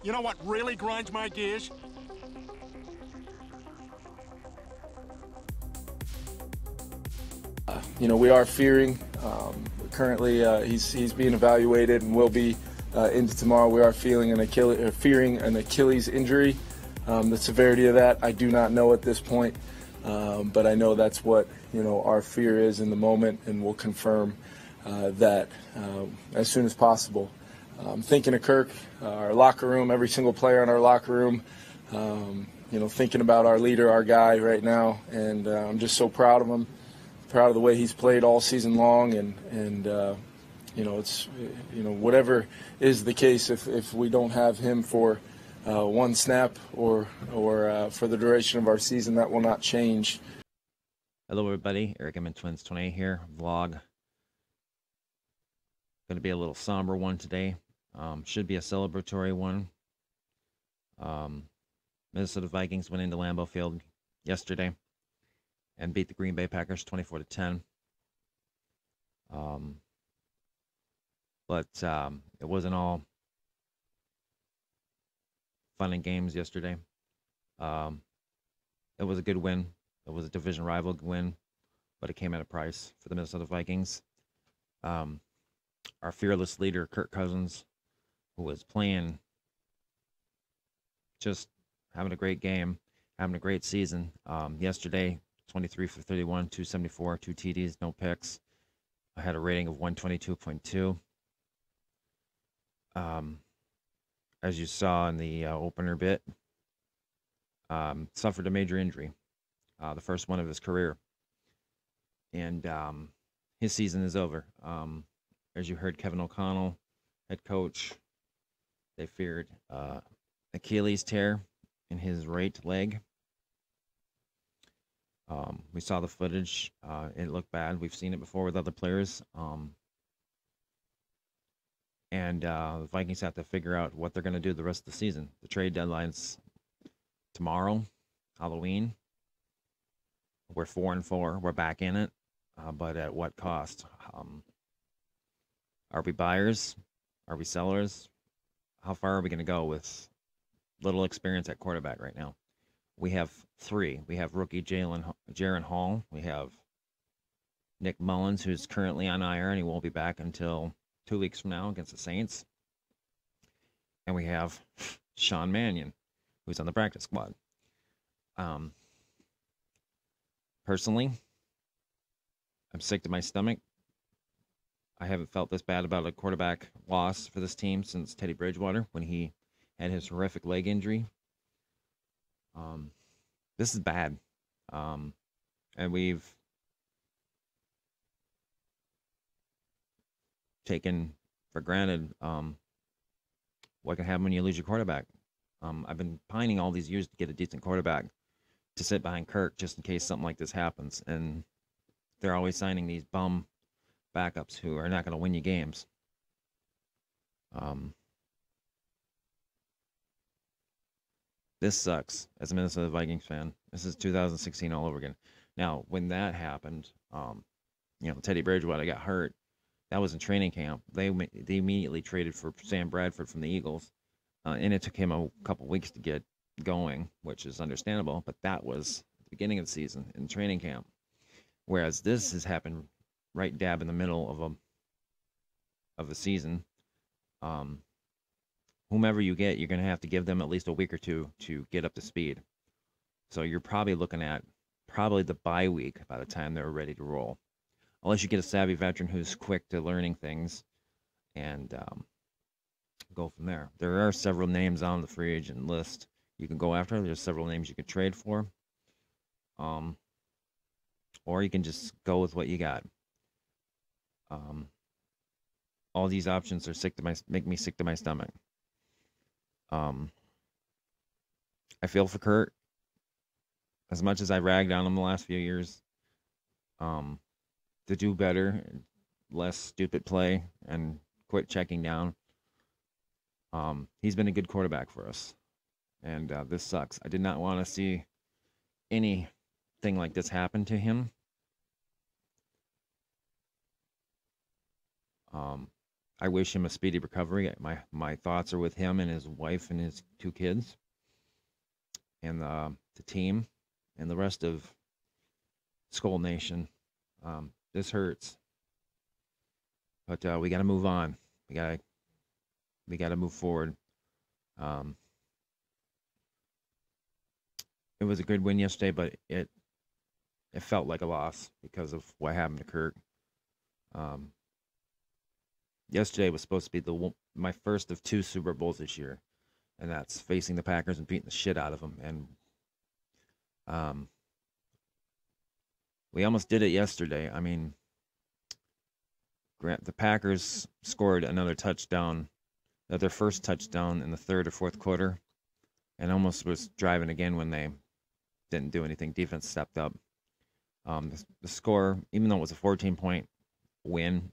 You know what really grinds my gears? We are fearing. Currently, he's being evaluated and will be into tomorrow. We are fearing an Achilles injury. The severity of that, I do not know at this point, but I know that's what our fear is in the moment, and we'll confirm that as soon as possible. Thinking of Kirk, our locker room, every single player in our locker room. Thinking about our leader, our guy right now, and I'm just so proud of him. Proud of the way he's played all season long, and it's whatever is the case, if we don't have him for one snap or for the duration of our season, that will not change. Hello everybody, Eric M and Twins 28 here. Vlog. Going to be a little somber one today. Should be a celebratory one. Minnesota Vikings went into Lambeau Field yesterday and beat the Green Bay Packers 24-10. But it wasn't all fun and games yesterday. It was a good win. It was a division rival win, but it came at a price for the Minnesota Vikings. Our fearless leader, Kirk Cousins, who was playing, just having a great game, having a great season. Yesterday, 23 for 31, 274, 2 TDs, no picks. I had a rating of 122.2. As you saw in the opener bit, suffered a major injury, the first one of his career. And his season is over. As you heard Kevin O'Connell, head coach, they feared Achilles tear in his right leg. We saw the footage. It looked bad. We've seen it before with other players. And the Vikings have to figure out what they're going to do the rest of the season. The trade deadline's tomorrow, Halloween. We're 4-4. We're back in it. But at what cost? Are we buyers? Are we sellers? How far are we going to go with little experience at quarterback right now? We have three. We have rookie Jaren Hall. We have Nick Mullins, who's currently on IR, and he won't be back until 2 weeks from now against the Saints. And we have Sean Mannion, who's on the practice squad. Personally, I'm sick to my stomach. I haven't felt this bad about a quarterback loss for this team since Teddy Bridgewater when he had his horrific leg injury. This is bad. And we've taken for granted what can happen when you lose your quarterback. I've been pining all these years to get a decent quarterback to sit behind Kirk just in case something like this happens. And they're always signing these bum backups who are not going to win you games. This sucks as a Minnesota Vikings fan. This is 2016 all over again. Now, when that happened, Teddy Bridgewater got hurt. That was in training camp. They immediately traded for Sam Bradford from the Eagles, and it took him a couple weeks to get going, which is understandable. But that was the beginning of the season in training camp, whereas this has happened right dab in the middle of the season. Whomever you get, you're going to have to give them at least a week or two to get up to speed. So you're probably looking at the bye week by the time they're ready to roll. Unless you get a savvy veteran who's quick to learning things and go from there. There are several names on the free agent list you can go after. There's several names you can trade for. Or you can just go with what you got. All these options are make me sick to my stomach. I feel for Kurt. As much as I ragged on him the last few years, to do better, less stupid play, and quit checking down. He's been a good quarterback for us, and this sucks. I did not want to see anything like this happen to him. I wish him a speedy recovery. My thoughts are with him and his wife and his 2 kids, and the team, and the rest of Skull Nation. This hurts, but we got to move on. We got to move forward. Um, it was a good win yesterday, but it felt like a loss because of what happened to Kirk. Yesterday was supposed to be my first of 2 Super Bowls this year, and that's facing the Packers and beating the shit out of them. And we almost did it yesterday. I mean, the Packers scored another touchdown, their first touchdown in the 3rd or 4th quarter, and almost was driving again when they didn't do anything. Defense stepped up. The score, even though it was a 14-point win,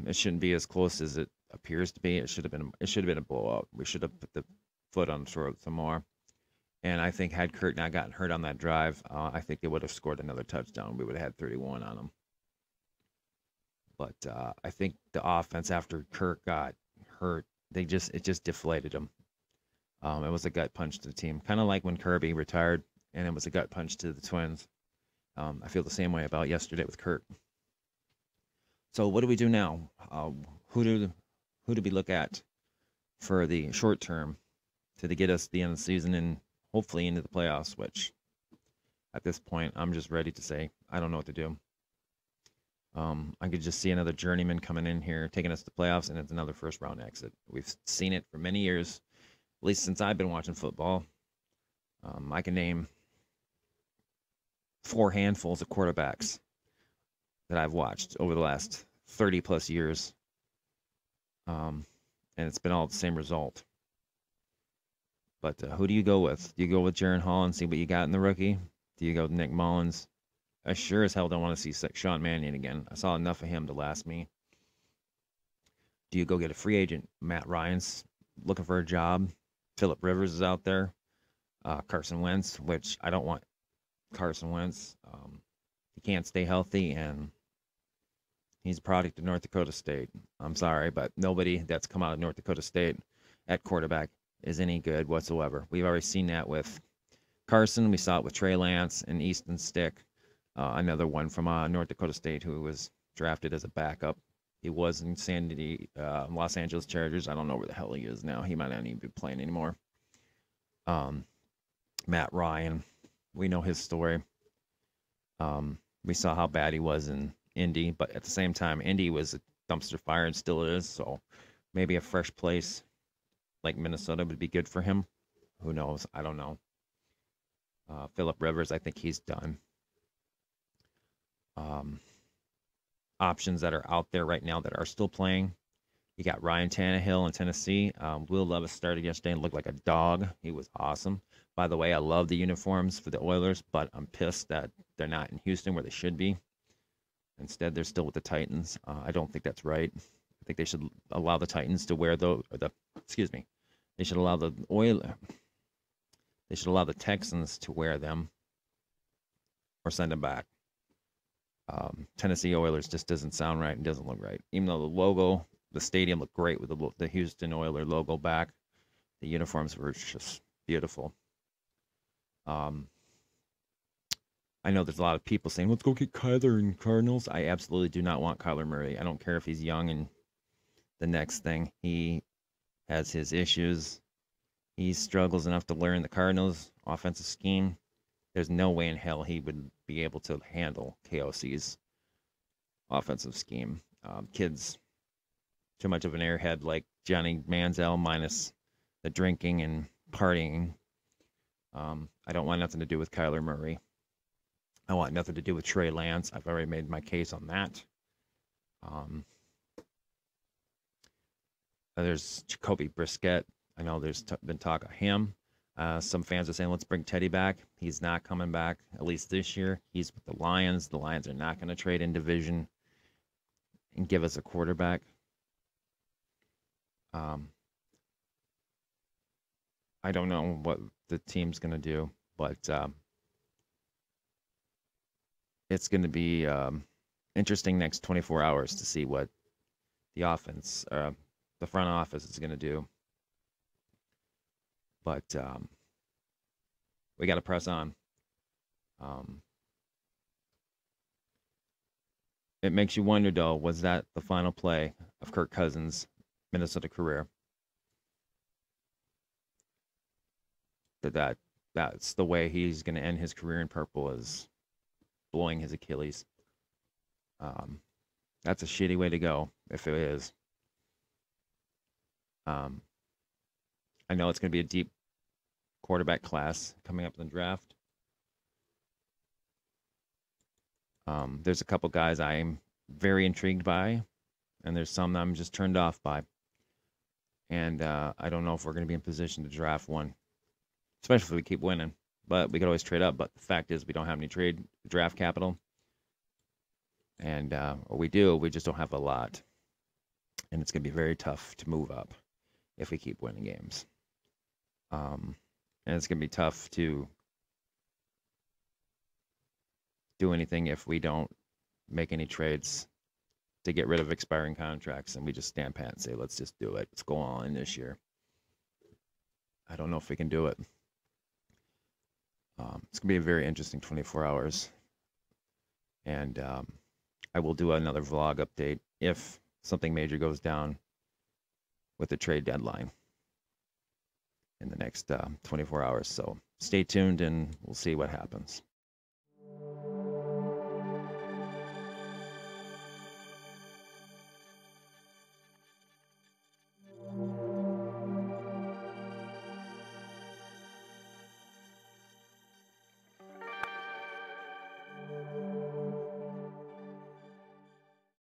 it shouldn't be as close as it appears to be. It should have been a blowout. We should have put the foot on the throat some more. And I think had Kirk not gotten hurt on that drive, I think they would have scored another touchdown. We would have had 31 on them. But I think the offense after Kirk got hurt, it just deflated them. It was a gut punch to the team, kind of like when Kirby retired, and it was a gut punch to the Twins. I feel the same way about yesterday with Kirk. So what do we do now? Who do we look at for the short term to get us to the end of the season and hopefully into the playoffs? Which at this point, I'm just ready to say I don't know what to do. I could just see another journeyman coming in here, taking us to the playoffs, and it's another first-round exit. We've seen it for many years, at least since I've been watching football. I can name 4 handfuls of quarterbacks that I've watched over the last 30-plus years, and it's been all the same result. But who do you go with? Do you go with Jaren Hall and see what you got in the rookie? Do you go with Nick Mullins? I sure as hell don't want to see Sean Mannion again. I saw enough of him to last me. Do you go get a free agent? Matt Ryan's looking for a job. Phillip Rivers is out there. Carson Wentz, which I don't want Carson Wentz. He can't stay healthy, and he's a product of North Dakota State. I'm sorry, but nobody that's come out of North Dakota State at quarterback is any good whatsoever. We've already seen that with Carson. We saw it with Trey Lance and Easton Stick, another one from North Dakota State who was drafted as a backup. He was in Los Angeles Chargers. I don't know where the hell he is now. He might not even be playing anymore. Matt Ryan, we know his story. We saw how bad he was in Indy, but at the same time, Indy was a dumpster fire and still is. So maybe a fresh place like Minnesota would be good for him. Who knows? I don't know. Phillip Rivers, I think he's done. Options that are out there right now that are still playing. You got Ryan Tannehill in Tennessee. Will Levis started yesterday and looked like a dog. He was awesome. By the way, I love the uniforms for the Oilers, but I'm pissed that they're not in Houston where they should be. Instead, they're still with the Titans. I don't think that's right. I think they should allow the Titans to wear they should allow the They should allow the Texans to wear them or send them back. Tennessee Oilers just doesn't sound right and doesn't look right. Even though the logo, the stadium looked great with the Houston Oilers logo back, the uniforms were just beautiful. I know there's a lot of people saying, let's go get Kyler and Cardinals. I absolutely do not want Kyler Murray. I don't care if he's young and the next thing. He has his issues. He struggles enough to learn the Cardinals' offensive scheme. There's no way in hell he would be able to handle KOC's offensive scheme. Kid's too much of an airhead like Johnny Manziel minus the drinking and partying. I don't want nothing to do with Kyler Murray. I want nothing to do with Trey Lance. I've already made my case on that. There's Jacoby Brissett. I know there's been talk of him. Some fans are saying, let's bring Teddy back. He's not coming back, at least this year. He's with the Lions. The Lions are not going to trade in division and give us a quarterback. I don't know what the team's going to do, but it's going to be interesting next 24 hours to see what the offense, the front office is going to do. But we got to press on. It makes you wonder, though, was that the final play of Kirk Cousins' Minnesota career? That's the way he's going to end his career in purple, is blowing his Achilles. That's a shitty way to go, if it is. I know it's going to be a deep quarterback class coming up in the draft. There's a couple guys I'm very intrigued by, and there's some that I'm just turned off by. And I don't know if we're going to be in position to draft one, especially if we keep winning. But we could always trade up. But the fact is, we don't have any draft capital. And or we do, we just don't have a lot. And it's going to be very tough to move up if we keep winning games. And it's going to be tough to do anything if we don't make any trades to get rid of expiring contracts, and we just stand pat and say, let's just do it. Let's go all in this year. I don't know if we can do it. It's going to be a very interesting 24 hours. And I will do another vlog update if something major goes down with the trade deadline in the next 24 hours. So stay tuned and we'll see what happens.